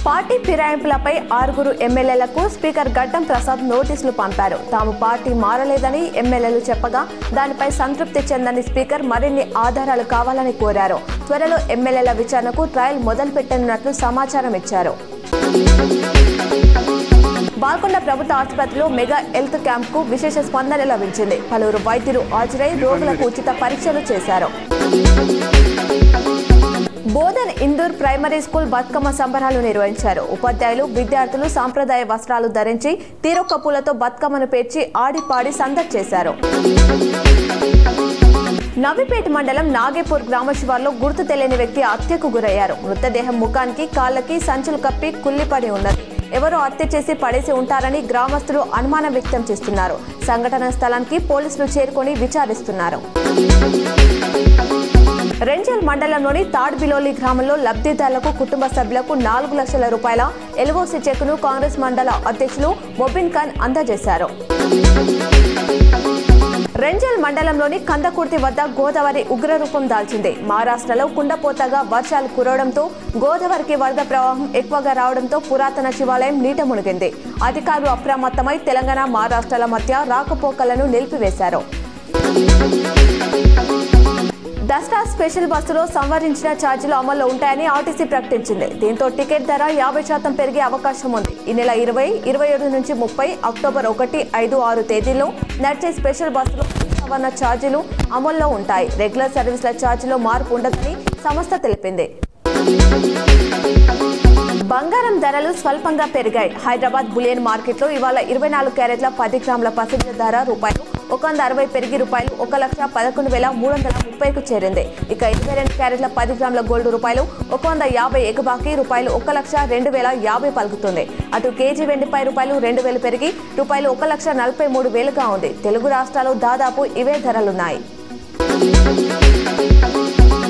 Party ఫిరాయింపులపై 6 ఎమ్మెల్యేలకు speaker గడ్డం ప్రసాద్ నోటీసులు పంపారు. తాము పార్టీ మారలేదని ఎమ్మెల్యేలు చెప్పగా దానిపై సంతృప్తి చెందని స్పీకర్ మరిన్ని ఆధారాలు కావాలని కోరారు. త్వరలో ఎమ్మెల్యేల విచారణకు ట్రయల్ మొదలుపెట్టనున్నట్లు సమాచారం ఇచ్చారు. బాల్కొండ ప్రభుత్వ ఆసుపత్రిలో మెగా హెల్త్ క్యాంప్ కు విశేష స్పందన లభించింది. పలువురు వైద్యులు హాజరై రోగులకు ఉచిత పరీక్షలు చేశారు. బోధన్ ఇందూర్ ప్రైమరీ స్కూల్ బతుకమ్మ సంబరాలు నిర్వహించారు. ఉపాధ్యాయులు విద్యార్థులు సాంప్రదాయ వస్త్రాలు ధరించి తీరొక్క పూలతో బతుకమ్మను పేర్చి ఆడిపాడి సందడి చేశారు. నవిపేట మండలం నాగేపూర్ గ్రామ శివార్లో గుర్తు తెలియని వ్యక్తి హత్యకు గురయ్యారు. మృతదేహం ముఖానికి కాళ్ళకి సంచులు కప్పి కుల్లిపడి ఉన్నది. ఎవరో హత్య చేసి పడేసి ఉంటారని గ్రామస్తులు అనుమానం వ్యక్తం చేస్తున్నారు. సంఘటన స్థలానికి పోలీసులు చేరుకొని విచారిస్తున్నారు. రెంజల్ మండలంలోని తాడ్బిలోలి గ్రామంలో లబ్ధిదారులకు కుటుంబ సభ్యులకు 4 లక్షల రూపాయల ఎల్ఓసి చెక్కును కాంగ్రెస్ మండల అధ్యక్షులు మొబిన్ ఖాన్ అందజేశారు. రెంజల్ మండలంలోని కందకుర్తి వద్ద గోదావరి ఉగ్రరూపం దాల్చింది. మహారాష్ట్రలో కుండపోతగా వర్షాలు కురవడంతో గోదావరికి వరద ప్రవాహం ఎక్కువగా రావడంతో పురాతన శివాలయం నీట మునిగింది. అధికారులు అప్రమత్తమై తెలంగాణ మహారాష్ట్రల మధ్య రాకపోకలను నిలిపివేశారు. దసరా స్పెషల్ బస్సులో సంవరించిన ఛార్జీలు అమల్లో ఉంటాయని ఆర్టీసీ ప్రకటించింది. దీంతో టికెట్ ధర 50% పెరిగే అవకాశం ఉంది. ఈ నెల 20, 27 నుంచి 30 అక్టోబర్ 1, 5, 6 తేదీల్లో నడిచే స్పెషల్ బస్సులో సవరణ ఛార్జీలు అమల్లో ఉంటాయి. రెగ్యులర్ సర్వీసుల ఛార్జీలో మార్పు ఉండదని సంస్థ తెలిపింది. బంగారం ధరలు స్వల్పంగా పెరిగాయి. హైదరాబాద్ బులియన్ మార్కెట్లో ఇవాళ 24 క్యారెట్ల 10 గ్రాముల పసిడి ధర ₹160 పెరిగి ₹1,11,330కు చేరింది. ఇక 22 క్యారెట్ల 10 గ్రాముల గోల్డ్ ₹150 ఎగబాకి ₹1,02,050 పలుకుతుంది. అటు కేజీ వెండిపై ₹2,000 పెరిగి ₹1,43,000గా ఉంది. తెలుగు రాష్ట్రాల్లో దాదాపు ఇవే ధరలున్నాయి.